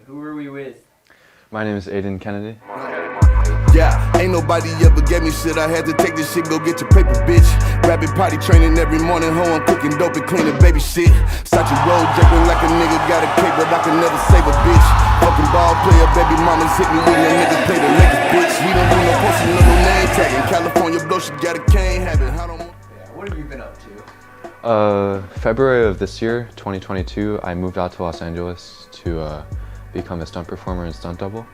Who are we with? My name is Aidan Kennedy. Yeah, ain't nobody ever gave me shit. I had to take this shit, go get your paper, bitch. Rapid potty training every morning, ho, I'm cooking dope and cleaning baby shit. Such a road jumping like a nigga got a cape, but I can never save a bitch. Fucking ball player, baby mamas hit me when the niggas play the Lakers, bitch. We don't do no posting, no name tagging. California blow, she got a cane habit. What have you been up to? February of this year, 2022, I moved out to Los Angeles to become a stunt performer and stunt double.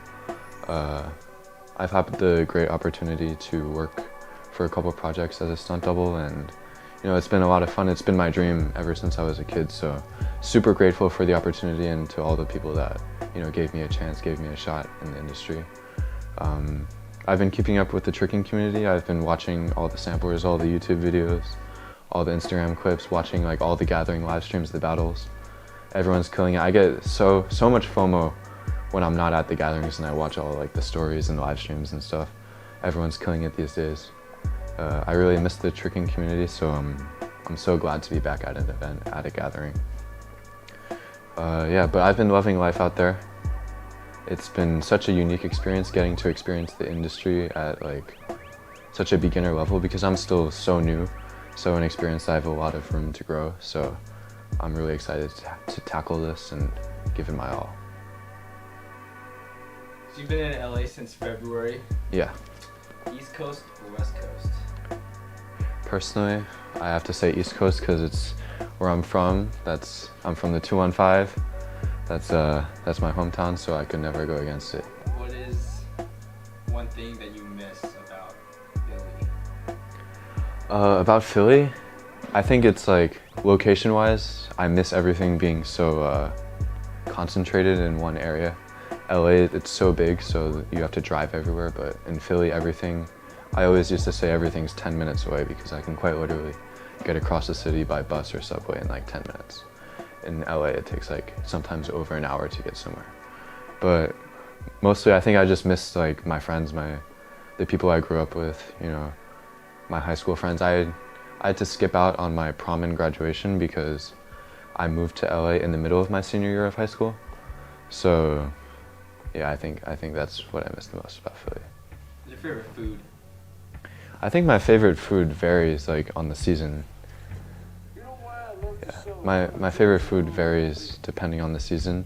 I've had the great opportunity to work for a couple projects as a stunt double, and it's been a lot of fun. It's been my dream ever since I was a kid, so super grateful for the opportunity and to all the people that gave me a chance, gave me a shot in the industry. I've been keeping up with the tricking community. I've been watching all the samplers, all the YouTube videos, all the Instagram clips, watching like all the gathering live streams, the battles. Everyone's killing it. I get so much FOMO when I'm not at the gatherings and I watch all like the stories and live streams and stuff. Everyone's killing it these days. I really miss the tricking community, so I'm so glad to be back at an event, at a gathering. Yeah, but I've been loving life out there. It's been such a unique experience getting to experience the industry at like such a beginner level because I'm still so new, so inexperienced. I have a lot of room to grow, so I'm really excited to tackle this and give it my all. So you've been in LA since February. Yeah. East Coast or West Coast? Personally, I have to say East Coast because it's where I'm from. I'm from the 215. That's my hometown, so I could never go against it. What is one thing that you miss about Philly? About Philly, I think it's like location-wise, I miss everything being so concentrated in one area. LA, it's so big, so you have to drive everywhere, but in Philly, I always used to say everything's 10 minutes away because I can quite literally get across the city by bus or subway in like 10 minutes. In LA, it takes like sometimes over an hour to get somewhere. But mostly, I think I just missed like my friends, the people I grew up with, my high school friends. I had to skip out on my prom and graduation because I moved to LA in the middle of my senior year of high school. So yeah, I think that's what I miss the most about Philly. What's your favorite food? I think my favorite food varies like on the season. Yeah, my favorite food varies depending on the season.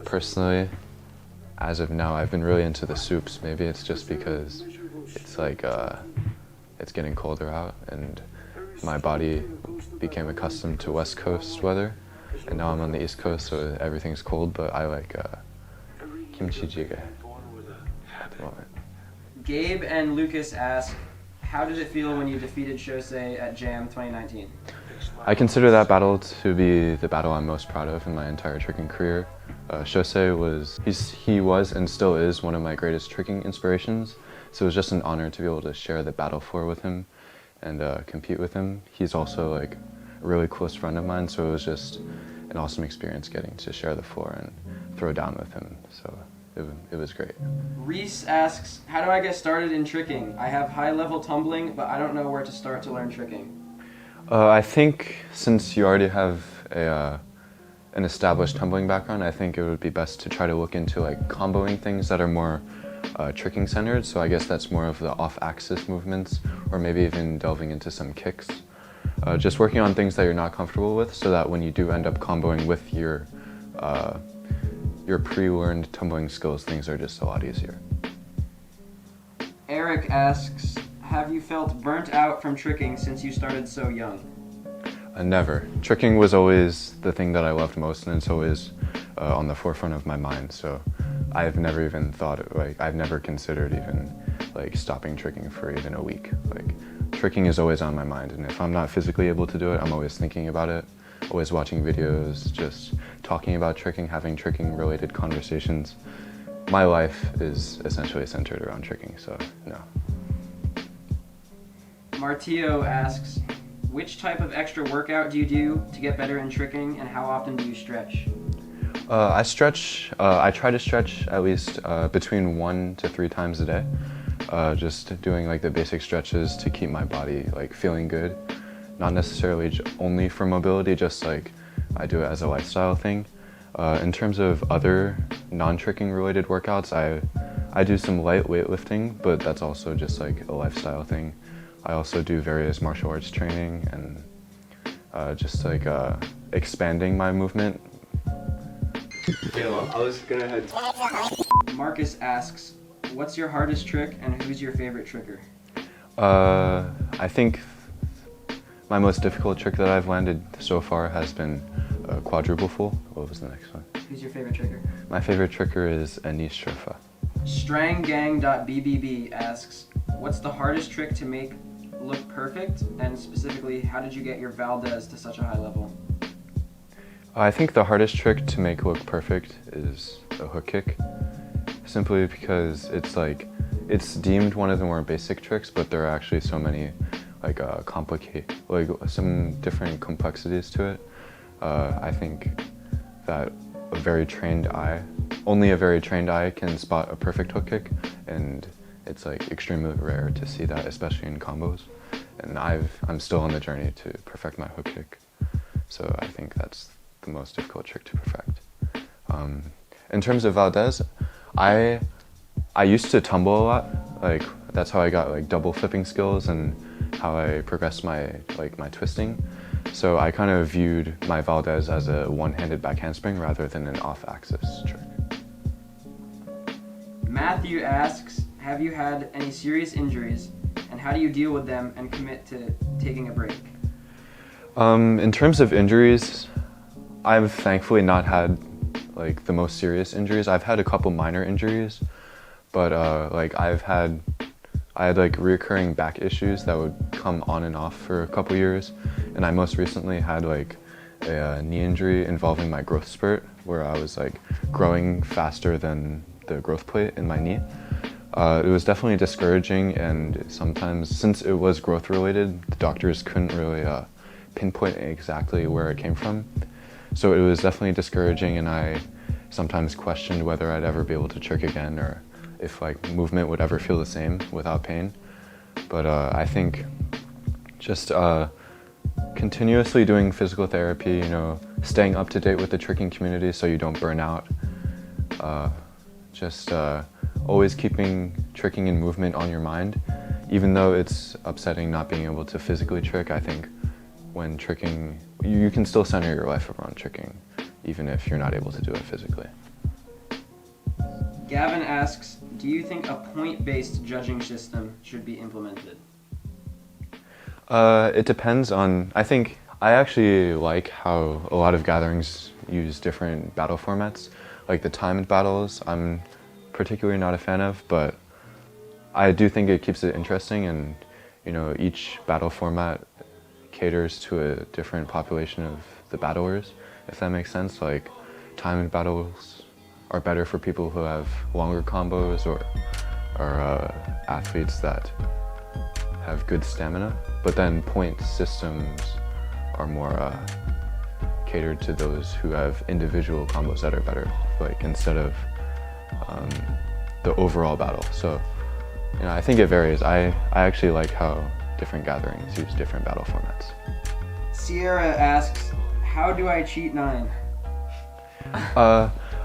Personally, as of now, I've been really into the soups. Maybe it's just because it's like it's getting colder out and my body became accustomed to West Coast weather, and now I'm on the East Coast, so everything's cold. But I like kimchi jjigae at the moment. Gabe and Lucas ask, how did it feel when you defeated Shosei at Jam 2019? I consider that battle to be the battle I'm most proud of in my entire tricking career. Shosei was and still is one of my greatest tricking inspirations, so it was just an honor to be able to share the battle floor with him and compete with him. He's also like a really close friend of mine, so it was just an awesome experience getting to share the floor and throw down with him, so it was great. Reese asks, how do I get started in tricking? I have high-level tumbling, but I don't know where to start to learn tricking. I think since you already have an established tumbling background, I think it would be best to try to look into like comboing things that are more tricking centered. So I guess that's more of the off-axis movements, or maybe even delving into some kicks. Just working on things that you're not comfortable with, so that when you do end up comboing with your pre-learned tumbling skills, things are just a lot easier. Eric asks, have you felt burnt out from tricking since you started so young? Never. Tricking was always the thing that I loved most, and it's always on the forefront of my mind. So I've never even I've never considered even like stopping tricking for even a week. Like tricking is always on my mind, and if I'm not physically able to do it, I'm always thinking about it, always watching videos, just talking about tricking, having tricking related conversations. My life is essentially centered around tricking, so no. Martillo asks, which type of extra workout do you do to get better in tricking, and how often do you stretch? I try to stretch at least between 1 to 3 times a day. Just doing like the basic stretches to keep my body like feeling good. Not necessarily only for mobility, just like I do it as a lifestyle thing. In terms of other non-tricking related workouts, I do some light weightlifting, but that's also just like a lifestyle thing. I also do various martial arts training and just like expanding my movement. I was gonna head. Marcus asks, what's your hardest trick and who's your favorite tricker? I think my most difficult trick that I've landed so far has been a quadruple full. What was the next one? Who's your favorite tricker? My favorite tricker is Anis Shurfa. Stranggang.bbb asks, what's the hardest trick to make look perfect? And specifically, how did you get your Valdez to such a high level? I think the hardest trick to make look perfect is a hook kick. Simply because it's deemed one of the more basic tricks, but there are actually so many some different complexities to it. I think that only a very trained eye can spot a perfect hook kick, and it's like extremely rare to see that, especially in combos. And I'm still on the journey to perfect my hook kick, so I think that's the most difficult trick to perfect. In terms of Valdez, I used to tumble a lot. Like that's how I got like double flipping skills and how I progressed my twisting. So I kind of viewed my Valdez as a one-handed back handspring rather than an off-axis trick. Matthew asks, have you had any serious injuries, and how do you deal with them and commit to taking a break? In terms of injuries, I've thankfully not had like the most serious injuries. I've had a couple minor injuries, but I had like reoccurring back issues that would come on and off for a couple years, and I most recently had like a knee injury involving my growth spurt, where I was like growing faster than the growth plate in my knee. It was definitely discouraging, and sometimes, since it was growth related, the doctors couldn't really pinpoint exactly where it came from. So it was definitely discouraging, and I sometimes questioned whether I'd ever be able to trick again, or if like movement would ever feel the same without pain. But I think just continuously doing physical therapy, staying up to date with the tricking community so you don't burn out, always keeping tricking and movement on your mind. Even though it's upsetting not being able to physically trick, I think when tricking, you can still center your life around tricking, even if you're not able to do it physically. Gavin asks, do you think a point-based judging system should be implemented? It depends on, I actually like how a lot of gatherings use different battle formats. Like the timed battles, I'm particularly not a fan of, but I do think it keeps it interesting, and each battle format caters to a different population of the battlers, if that makes sense. Like timed battles are better for people who have longer combos or athletes that have good stamina, but then point systems are more catered to those who have individual combos that are better, like instead of the overall battle. So I think it varies. I actually like how different gatherings use different battle formats. Sierra asks, how do I cheat 9?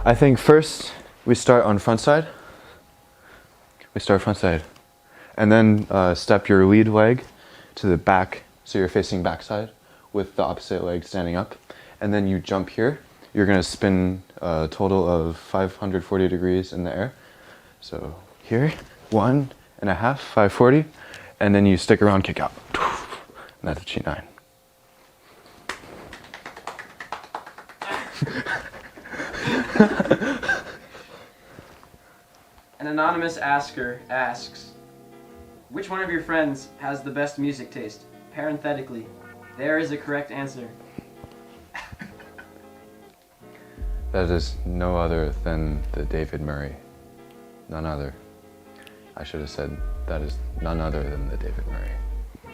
I think first we start on front side. And then step your lead leg to the back, so you're facing backside with the opposite leg standing up. And then you jump here. You're gonna spin a total of 540 degrees in the air. So here, 1.5, 540, and then you stick around, kick out. And that's a cheat 9. An anonymous asker asks, which one of your friends has the best music taste? Parenthetically, there is a correct answer. That is no other than the David Murray. None other. I should have said that is none other than the David Murray.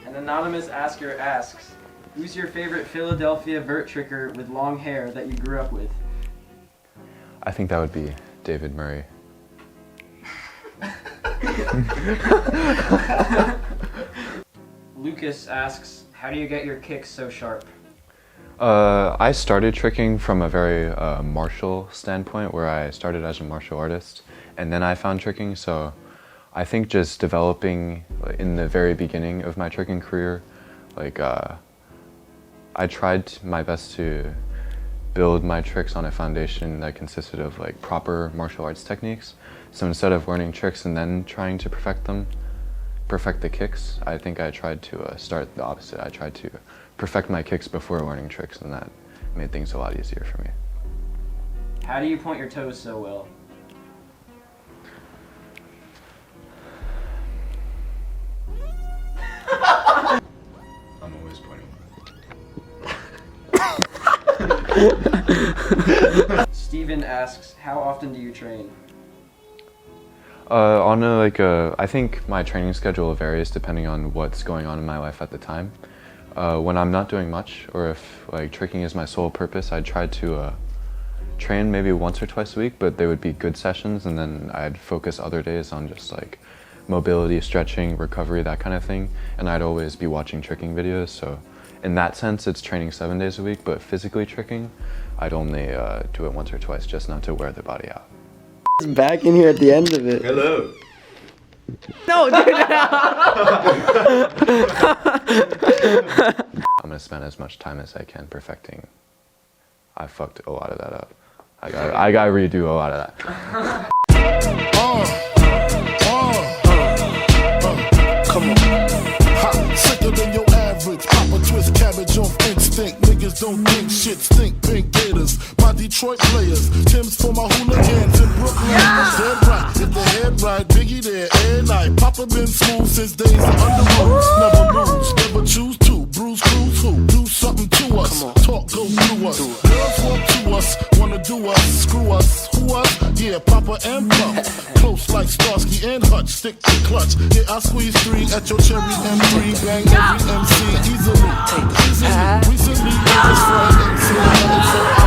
An anonymous asker asks, who's your favorite Philadelphia vert tricker with long hair that you grew up with? I think that would be David Murray. Lucas asks, how do you get your kicks so sharp? I started tricking from a very martial standpoint, where I started as a martial artist, and then I found tricking. So I think just developing in the very beginning of my tricking career, like I tried my best to build my tricks on a foundation that consisted of like proper martial arts techniques. So instead of learning tricks and then trying to perfect the kicks, I think I tried to start the opposite. I tried to perfect my kicks before learning tricks, and that made things a lot easier for me. How do you point your toes so well? I'm always pointing. Steven asks, how often do you train? I think my training schedule varies depending on what's going on in my life at the time. When I'm not doing much, or if like tricking is my sole purpose, I'd try to train maybe once or twice a week, but they would be good sessions, and then I'd focus other days on just like mobility, stretching, recovery, that kind of thing. And I'd always be watching tricking videos, so in that sense it's training 7 days a week, but physically tricking, I'd only do it once or twice, just not to wear the body out. Back in here at the end of it. Hello. No, dude. I'm gonna spend as much time as I can perfecting. I fucked a lot of that up. I gotta redo a lot of that. Come on. Hot, sicker than your average. Pop a twist cabbage off instinct. Niggas don't think shit stink. Pink gators, my Detroit players. Tim's for my hooligans in Brooklyn. Dead right, if the head right, Biggie there, every night. Papa been smooth since days of under rules. Never lose, never choose to. Bruise, cruise, who? Do something to us. Talk, go through us. Girls walk to us, wanna do us, screw us. Who us? Yeah, Papa and Pump. Close like Starsky and Hutch, stick to clutch. Yeah, I squeeze 3 at your cherry M3. Bang every MC easily. Recently, I just fried MC.